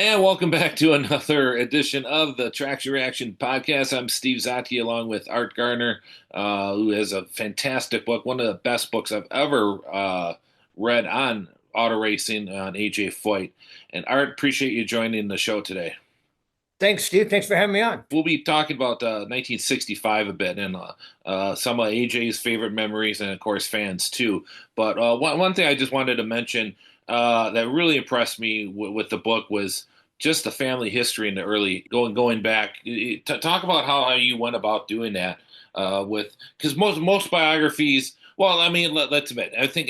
And welcome back to another edition of the Traction Reaction podcast. I'm Steve Zautke along with Art Garner, who has a fantastic book, one of the best books I've ever read on auto racing on AJ Foyt. And Art, appreciate you joining the show today. Thanks, Steve. Thanks for having me on. We'll be talking about 1965 a bit and some of AJ's favorite memories and, of course, fans too. But one thing I just wanted to mention that really impressed me with the book was just the family history in the early going back. Talk about how you went about doing that with because most biographies. Well, I mean, let's admit, I think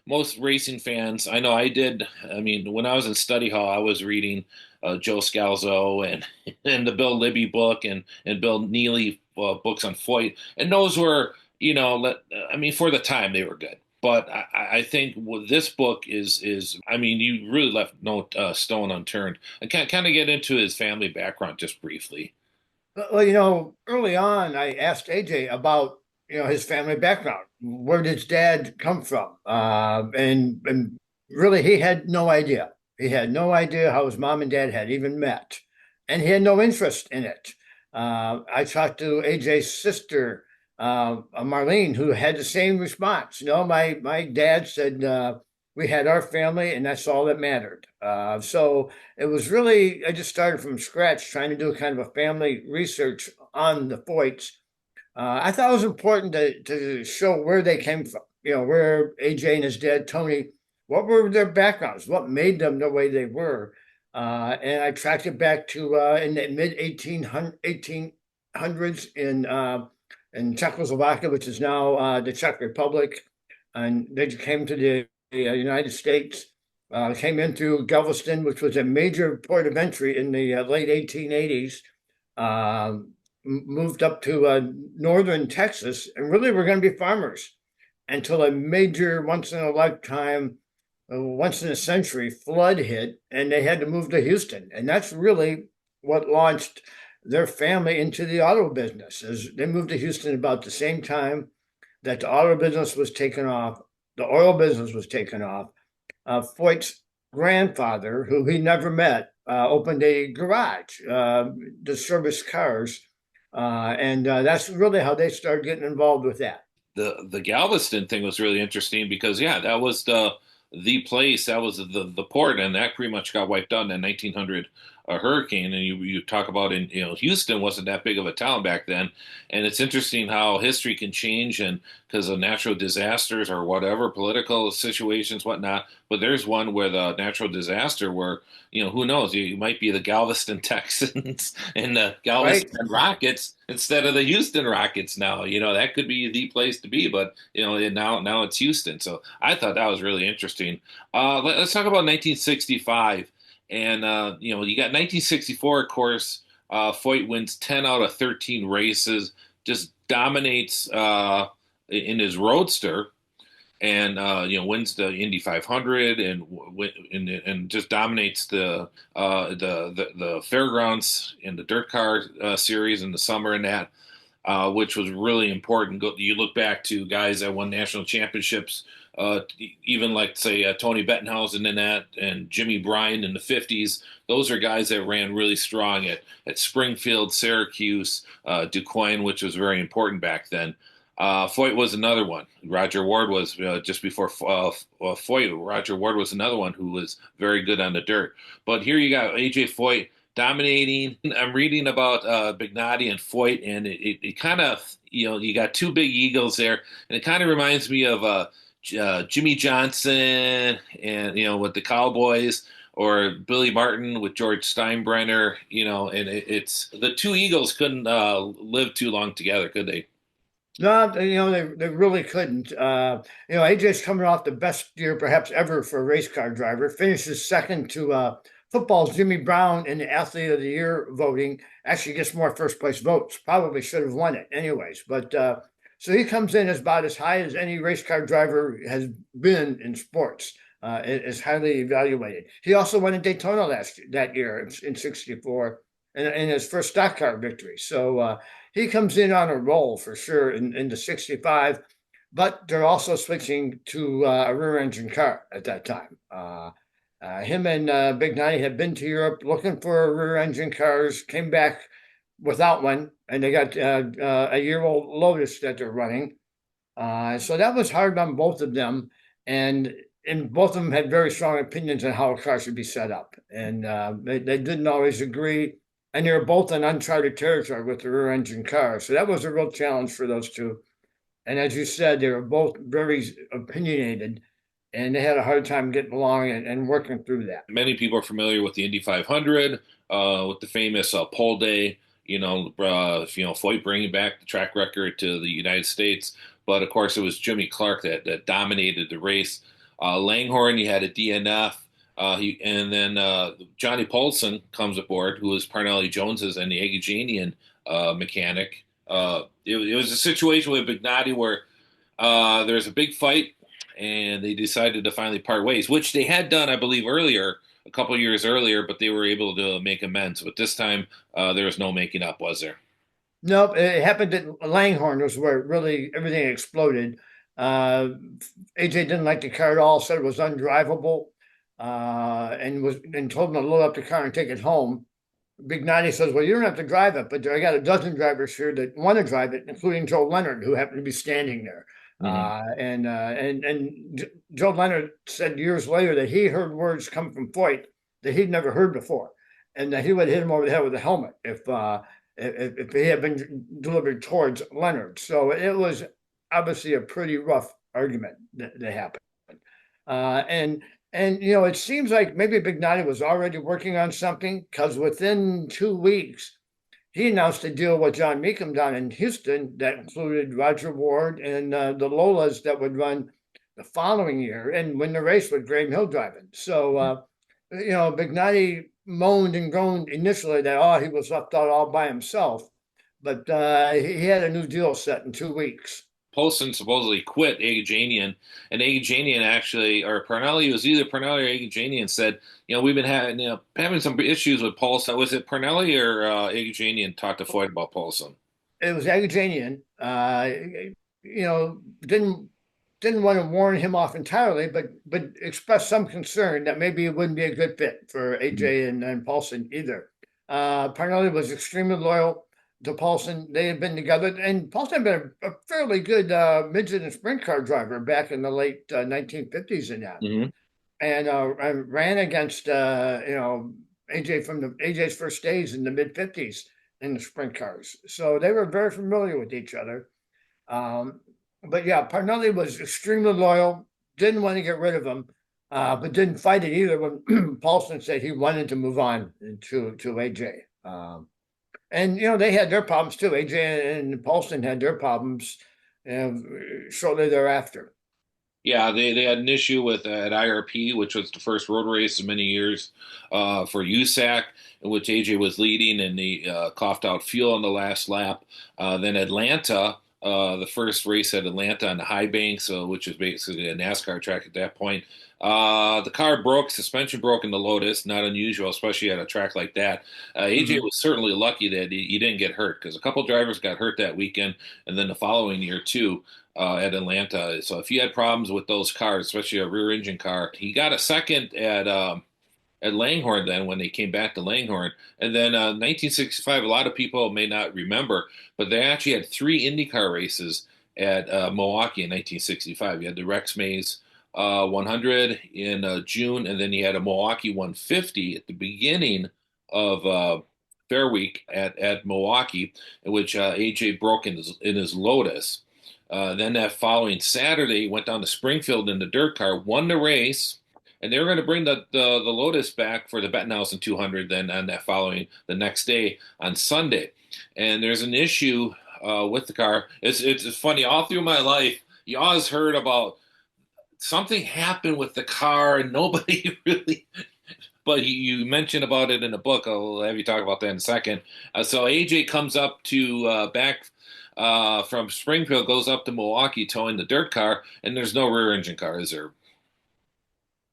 most racing fans. I know I did. I mean, when I was in study hall, I was reading Joe Scalzo and and the Bill Libby book and Bill Neely books on Foyt, and those were I mean for the time they were good. But I think this book is I mean you really left no stone unturned. I kind of get into his family background just briefly. Well, early on, I asked AJ about, his family background. Where did his dad come from? And really, he had no idea. He had no idea how his mom and dad had even met, and he had no interest in it. I talked to AJ's sister, Marlene, who had the same response. My dad said we had our family, and that's all that mattered. So it was really, I just started from scratch trying to do kind of a family research on the Foyts. I thought it was important to show where they came from, where AJ and his dad, Tony, what were their backgrounds, what made them the way they were. And I tracked it back to in the mid 1800s in Czechoslovakia, which is now the Czech Republic. And they came to the United States. Came in through Galveston, which was a major port of entry in the late 1880s. Moved up to northern Texas, and really were going to be farmers until a major, once in a lifetime, once in a century flood hit, and they had to move to Houston. And that's really what launched their family into the auto business. As they moved to Houston about the same time that the auto business was taken off, the oil business was taken off. Foyt's grandfather, who he never met, opened a garage to service cars. And that's really how they started getting involved with that. The Galveston thing was really interesting because yeah, that was the place that was the port, and that pretty much got wiped out in the 1900 hurricane. And you talk about in Houston wasn't that big of a town back then, and it's interesting how history can change and because of natural disasters or whatever political situations whatnot. But there's one where the natural disaster where who knows, you might be the Galveston Texans and the Right. Galveston Rockets instead of the Houston Rockets now. That could be the place to be, but now it's Houston. So I thought that was really interesting. Let's talk about 1965. And you got 1964, of course. Foyt wins 10 out of 13 races, just dominates in his roadster, and wins the Indy 500 and just dominates the fairgrounds in the dirt car series in the summer and that. Which was really important. You look back to guys that won national championships, even like say Tony Bettenhausen in that, and Jimmy Bryan in the '50s. Those are guys that ran really strong at Springfield, Syracuse, DuQuoin, which was very important back then. Foyt was another one. Roger Ward was just before Foyt. Roger Ward was another one who was very good on the dirt. But here you got AJ Foyt dominating. I'm reading about Bignotti and Foyt, and it kind of, you got two big egos there, and it kind of reminds me of Jimmy Johnson and, with the Cowboys, or Billy Martin with George Steinbrenner, and it's the two Eagles couldn't live too long together, could they? No, they really couldn't. AJ's coming off the best year perhaps ever for a race car driver. Finishes second to football's Jimmy Brown in the Athlete of the Year voting. Actually gets more first place votes. Probably should have won it anyways. But so he comes in as about as high as any race car driver has been in sports. Is highly evaluated. He also won in Daytona that year in '64 in his first stock car victory. So he comes in on a roll for sure in the 65, but they're also switching to a rear engine car at that time. Him and Big Nine had been to Europe looking for rear engine cars, came back without one, and they got a year-old Lotus that they're running. So that was hard on both of them, and both of them had very strong opinions on how a car should be set up, and they didn't always agree. And they were both in uncharted territory with the rear engine car, so that was a real challenge for those two. And as you said, they were both very opinionated, and they had a hard time getting along and working through that. Many people are familiar with the Indy 500, with the famous pole day. Foyt bringing back the track record to the United States. But of course, it was Jimmy Clark that dominated the race. Langhorne, you had a DNF. And then Johnny Paulson comes aboard, who was Parnelli Jones's and the Agajanian mechanic. It was a situation with Bignati where there was a big fight, and they decided to finally part ways, which they had done, I believe, earlier, a couple of years earlier, but they were able to make amends. But this time, there was no making up, was there? Nope, it happened at Langhorne was where really everything exploded. Uh, AJ didn't like the car at all, said it was undrivable, and told him to load up the car and take it home. Big Natty says, "Well, you don't have to drive it, but I got a dozen drivers here that want to drive it, including Joe Leonard, who happened to be standing there." Hmm. Joe Leonard said years later that he heard words come from Foyt that he'd never heard before, and that he would hit him over the head with a helmet if he had been delivered towards Leonard. So it was obviously a pretty rough argument that happened. Uh, and it seems like maybe Big Natty was already working on something because within 2 weeks he announced a deal with John Meekum down in Houston that included Roger Ward and the Lolas that would run the following year and win the race with Graham Hill driving. So Big Natty moaned and groaned initially that he was left out all by himself, but he had a new deal set in 2 weeks. Paulson supposedly quit Agajanian, and Agajanian actually, or Parnelli, it was either Parnelli or Agajanian said, we've been having some issues with Paulson. Was it Parnelli or Agajanian talked to Floyd about Paulson? It was Agajanian. You know, didn't want to warn him off entirely, but expressed some concern that maybe it wouldn't be a good fit for AJ and Paulson either. Parnelli was extremely loyal to Paulson. They had been together, and Paulson had been a fairly good midget and sprint car driver back in the late 1950s and that, Mm-hmm. and ran against AJ from the AJ's first days in the mid 50s in the sprint cars. So they were very familiar with each other. Um, but yeah, Parnelli was extremely loyal, didn't want to get rid of him, but didn't fight it either when Paulson said he wanted to move on to AJ. And they had their problems too. AJ and Paulson had their problems shortly thereafter. Yeah, they had an issue with at IRP, which was the first road race in many years for USAC, in which AJ was leading, and he coughed out fuel on the last lap. Then Atlanta, the first race at Atlanta on the high banks, which is basically a NASCAR track at that point. The car broke, suspension broke in the Lotus, not unusual, especially at a track like that. AJ Mhm. was certainly lucky that he didn't get hurt because a couple drivers got hurt that weekend, and then the following year too at Atlanta. So if you had problems with those cars, especially a rear engine car, he got a second at Langhorne then when they came back to Langhorne. And then 1965, a lot of people may not remember, but they actually had three IndyCar races at Milwaukee in 1965. You had the Rex Mays 100 in June, and then you had a Milwaukee 150 at the beginning of Fair Week at Milwaukee, in which AJ broke in his Lotus. Then that following Saturday, went down to Springfield in the dirt car, won the race, and they were going to bring the Lotus back for the Bettenhausen 200. Then on that following the next day on Sunday, and there's an issue with the car. It's funny all through my life. You always heard about something happened with the car, and nobody really. But you mentioned about it in the book. I'll have you talk about that in a second. So AJ comes up to back from Springfield, goes up to Milwaukee towing the dirt car, and there's no rear engine car, is there?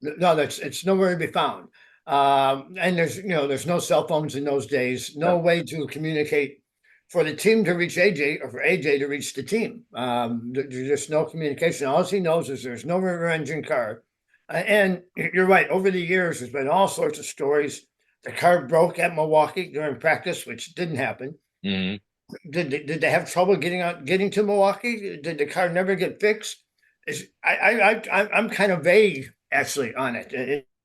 No, that's it's nowhere to be found. And there's no cell phones in those days, no Yeah. way to communicate for the team to reach AJ or for AJ to reach the team. There's just no communication. All he knows is there's no rear engine car. And you're right. Over the years, there's been all sorts of stories. The car broke at Milwaukee during practice, which didn't happen. Hmm. Did they have trouble getting to Milwaukee? Did the car never get fixed? I'm kind of vague actually on it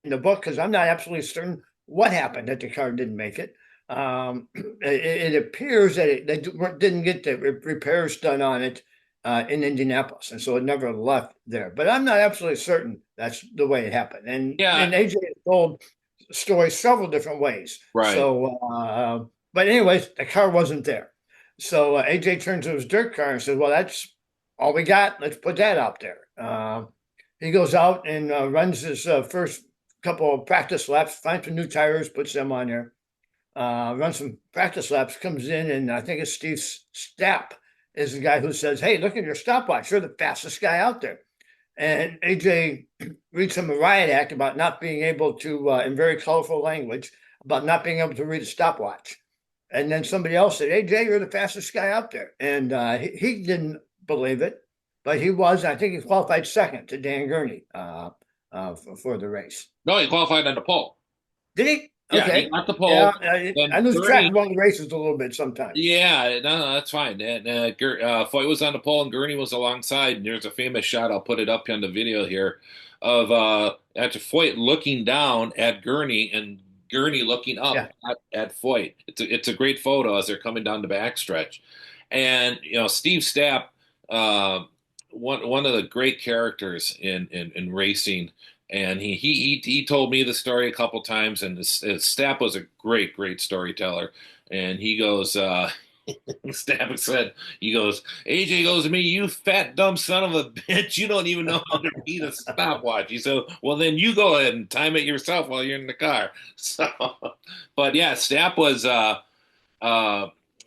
in the book because I'm not absolutely certain what happened that the car didn't make it. It appears that they didn't get the repairs done on it in Indianapolis, and so it never left there. But I'm not absolutely certain that's the way it happened. And Yeah, AJ has told stories several different ways. right. But anyways, the car wasn't there. So AJ turns to his dirt car and says, "Well, that's all we got. Let's put that out there." He goes out and runs his first couple of practice laps, finds some new tires, puts them on there, runs some practice laps, comes in, and I think it's Steve Stapp is the guy who says, "Hey, look at your stopwatch. You're the fastest guy out there." And AJ reads him a riot act about not being able to, in very colorful language, about not being able to read a stopwatch. And then somebody else said, "AJ, you're the fastest guy out there." And he didn't believe it, but he was. I think he qualified second to Dan Gurney for the race. No, he qualified on the pole. Did he? Yeah, he Okay. got the Yeah, pole. I Then lose track Gurney, of all the races a little bit sometimes. yeah, no, that's fine. And Foyt was on the pole and Gurney was alongside. And there's a famous shot. I'll put it up on the video here of after Foyt looking down at Gurney and Gurney looking up Yeah. at Foyt. It's a great photo as they're coming down the backstretch. And Steve Stapp, uh, one of the great characters in racing. And he told me the story a couple times, and Stapp was a great storyteller. And he goes, Stapp said, he goes, AJ goes to me, "You fat dumb son of a bitch, you don't even know how to read a stopwatch." He said, "Well, then you go ahead and time it yourself while you're in the car." So, but yeah, uh,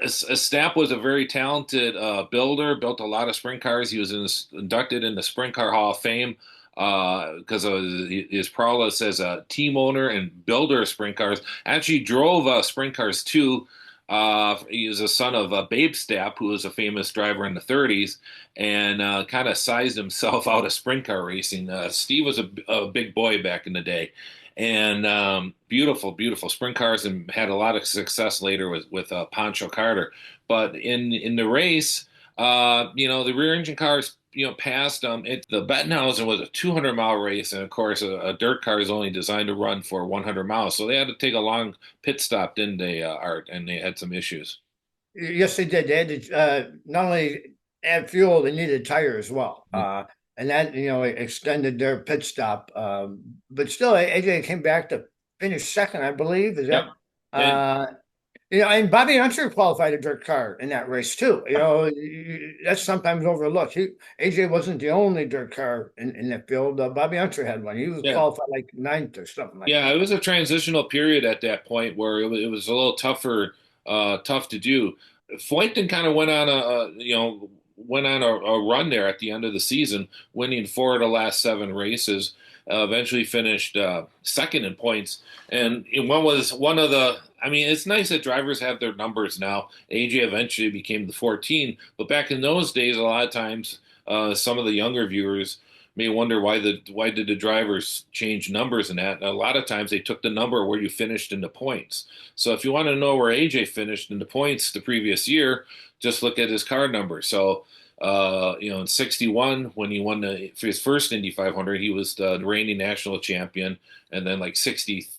Stapp was a very talented built a lot of sprint cars. He was inducted in the Sprint Car Hall of Fame because of his prowess as a team owner and builder of sprint cars. Actually, drove sprint cars too. He was a son of Babe Stapp, who was a famous driver in the 30s, and kind of sized himself out of sprint car racing. Steve was a big boy back in the day, and beautiful sprint cars, and had a lot of success later with Pancho Carter. But in the race, the rear engine cars, passed the Bettenhausen was a 200-mile race, and of course, a dirt car is only designed to run for 100 miles, so they had to take a long pit stop, didn't they, Art? And they had some issues. Yes, they did. They had to not only add fuel, they needed tire as well. And that, extended their pit stop. But still, AJ came back to finish second, I believe. Is Yep. that? And Uh, and Bobby Unser qualified a dirt car in that race too. That's sometimes overlooked. AJ wasn't the only dirt car in that field. Bobby Unser had one. He was yeah, qualified like ninth or something like yeah, that. it was a transitional period at that point where it was a little tough to do. Foynton kind of went on a run there at the end of the season, winning four of the last seven races. Eventually finished second in points, and one of the. I mean, it's nice that drivers have their numbers now. AJ eventually became the 14, but back in those days, a lot of times, some of the younger viewers may wonder why did the drivers change numbers in that. And a lot of times they took the number where you finished in the points. So if you want to know where AJ finished in the points the previous year, just look at his car number. So in '61 when he won for his first Indy 500, he was the reigning national champion, and then like '63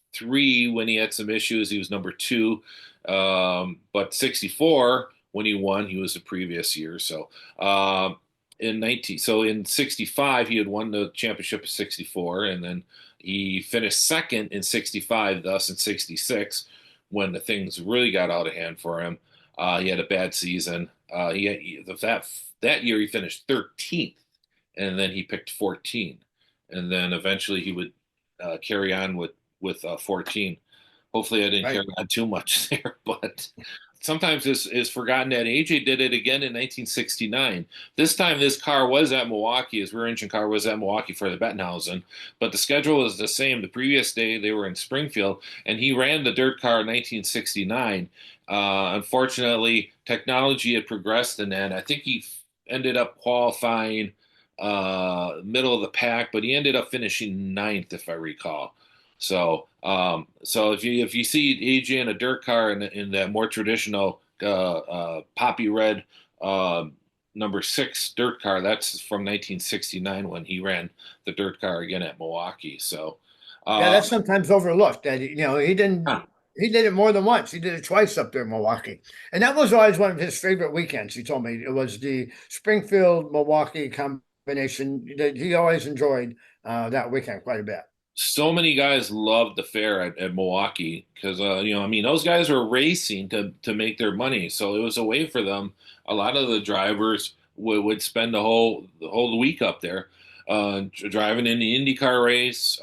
when he had some issues, he was number two. But '64 when he won, he was the previous year. So in '65 he had won the championship of '64, and then he finished second in '65. Thus in '66, when the things really got out of hand for him, he had a bad season. That year he finished 13th, and then he picked 14, and then eventually he would carry on with 14. Hopefully, I didn't Right. carry on too much there, but sometimes it's forgotten that AJ did it again in 1969. This time, this car was at Milwaukee. His rear engine car was at Milwaukee for the Bettenhausen, but the schedule was the same. The previous day, they were in Springfield, and he ran the dirt car in 1969. Unfortunately, technology had progressed in that. I think he ended up qualifying middle of the pack, but he ended up finishing ninth, if I recall. So if you see AJ in a dirt car in that more traditional poppy red uh, number six dirt car, that's from 1969 when he ran the dirt car again at Milwaukee. So, Yeah, uh, that's sometimes overlooked. That he didn't. huh. He did it more than once. He did it twice up there in Milwaukee, and that was always one of his favorite weekends. He told me it was the Springfield Milwaukee combination that he always enjoyed that weekend quite a bit. So many guys loved the fair at Milwaukee because I mean those guys were racing to make their money, so it was a way for them. A lot of the drivers would spend the whole week up there, driving in the IndyCar race,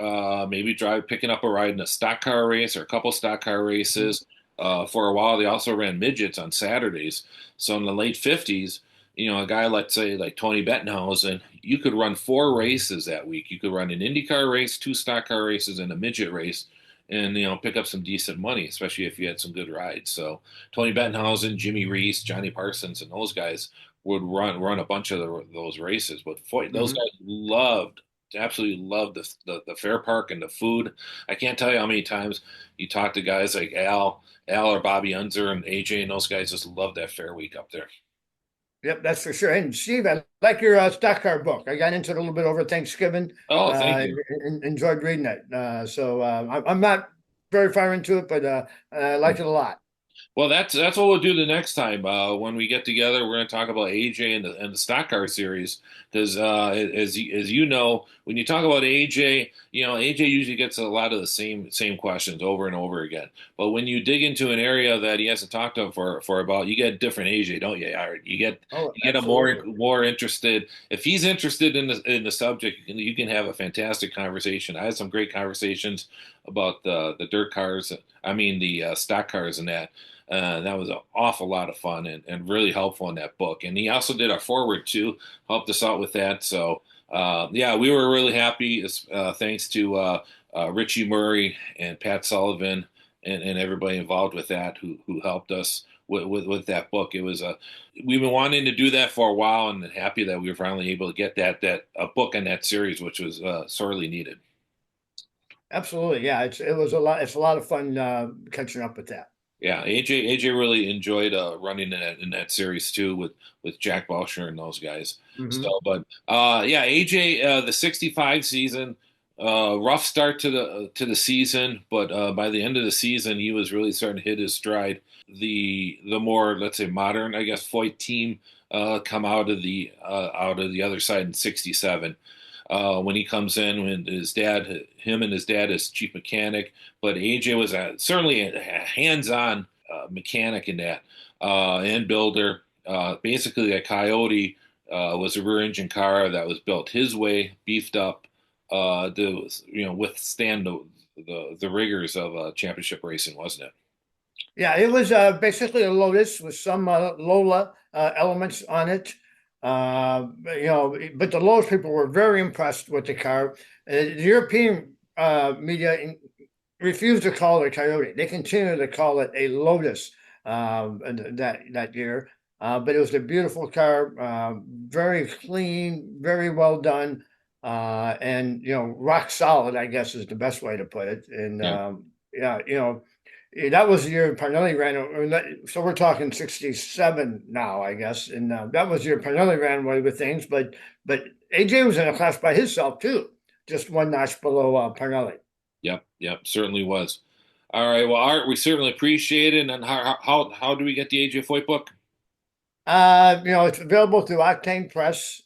maybe picking up a ride in a stock car race or a couple stock car races. For a while, they also ran midgets on Saturdays. So in the late '50s, a guy, let's say like Tony Bettenhausen, you could run four races that week. You could run an IndyCar race, two stock car races, and a midget race, and pick up some decent money, especially if you had some good rides. So Tony Bettenhausen, Jimmy Reese, Johnny Parsons, and those guys would run a bunch of those races. But those Mhm. guys absolutely loved the fair park and the food. I can't tell you how many times you talk to guys like Al or Bobby Unser and AJ, and those guys just love that fair week up there. Yep, that's for sure. And Steve, I like your stock car book. I got into it a little bit over Thanksgiving. Oh, thank you. Enjoyed reading it. I'm not very far into it, but I liked it a lot. Well, that's what we'll do the next time when we get together. We're going to talk about AJ and the stock car series because as you know, when you talk about AJ, AJ usually gets a lot of the same questions over and over again. But when you dig into an area that he hasn't talked to for about, you get different AJ, don't you? Art? Oh, You get a absolutely. more interested. If he's interested in the subject, you can have a fantastic conversation. I had some great conversations about the dirt cars. I mean the stock cars and that. That was an awful lot of fun and really helpful in that book. And he also did our forward too, helped us out with that. So yeah, we were really happy. Thanks to Richie Murray and Pat Sullivan and everybody involved with that who helped us with that book. It was we've been wanting to do that for a while, and happy that we were finally able to get that a book in that series, which was sorely needed. Absolutely. Yeah, it was a lot. It's a lot of fun catching up with that. Yeah, AJ really enjoyed running in that series too with Jack Boucher and those guys. Hmm. So, but yeah, AJ the '65 season, rough start to the season, but by the end of the season, he was really starting to hit his stride. The more, let's say, modern, I guess, Foyt team come out of the other side in '67. When he comes in, when him and his dad is chief mechanic, but AJ was certainly a hands-on mechanic in that and builder. Basically, a Coyote was a rear-engine car that was built his way, beefed up to withstand the rigors of championship racing, wasn't it? Yeah, it was basically a Lotus with some Lola elements on it. But the Lotus people were very impressed with the car. The European media refused to call it a Coyote. They continued to call it a Lotus that year. But it was a beautiful car, very clean, very well done, and rock solid, I guess is the best way to put it. And Yeah. yeah, that was the year Parnelli ran. So we're talking '67 now, I guess, and that was the year Parnelli ran away with things. But AJ was in a class by himself too, just one notch below Parnelli. Yep. Yep. Certainly was. All right. Well, Art, we certainly appreciate it. And how do we get the AJ Foyt book? It's available through Octane Press.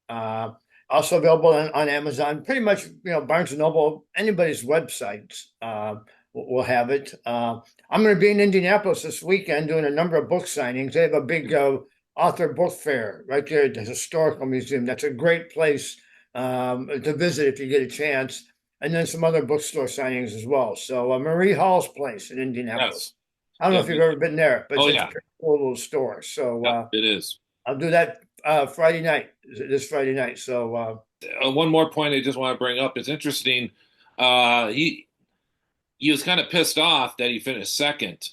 Uh, Also available on Amazon. Pretty much, Barnes and Noble, anybody's websites will have it. I'm going to be in Indianapolis this weekend doing a number of book signings. They have a big author book fair right there at the Historical Museum. That's a great place to visit if you get a chance. And then some other bookstore signings as well. So Marie Hall's place in Yes. Indianapolis. I don't know Yep. if you've ever been there, but Oh it's a yeah. pretty cool little store. So Yep. It is. I'll do that Friday night, this Friday night. So One more point I just want to bring up. It's interesting. He was kind of pissed off that he finished second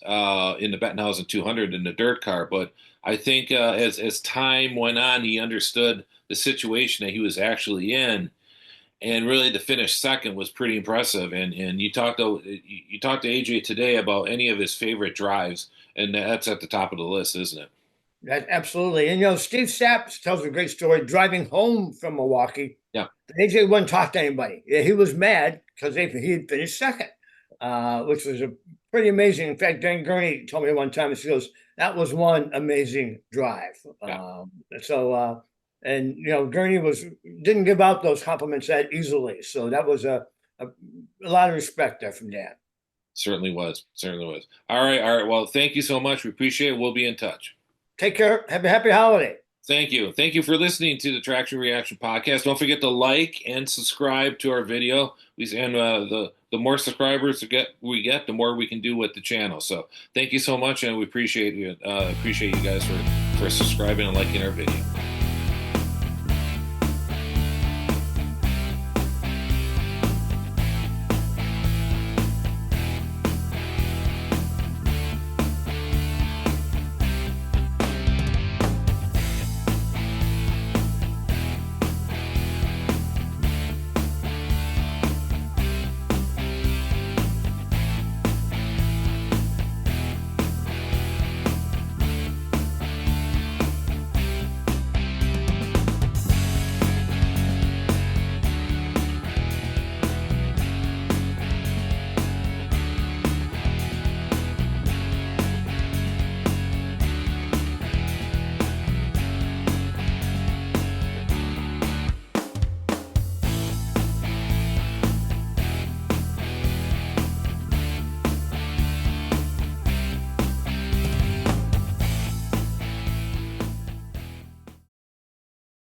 in the Bettenhausen 200 in the dirt car, but I think as time went on, he understood the situation that he was actually in, and really to finish second was pretty impressive. And you talked to AJ today about any of his favorite drives, and that's at the top of the list, isn't it? That absolutely. And Steve Sapp tells a great story driving home from Milwaukee. Yeah, AJ wouldn't talk to anybody. Yeah, he was mad because he had finished second, which was a pretty amazing. In fact, Dan Gurney told me one time, he goes, that was one amazing drive. yeah, And Gurney didn't give out those compliments that easily. So that was a lot of respect there from Dan. certainly was, certainly was. All right. Well, thank you so much. We appreciate it. We'll be in touch. Take care. Have a happy holiday. Thank you for listening to the Traction Reaction Podcast. Don't forget to like and subscribe to our video. The more subscribers we get, the more we can do with the channel. So thank you so much, and we appreciate you guys for subscribing and liking our video.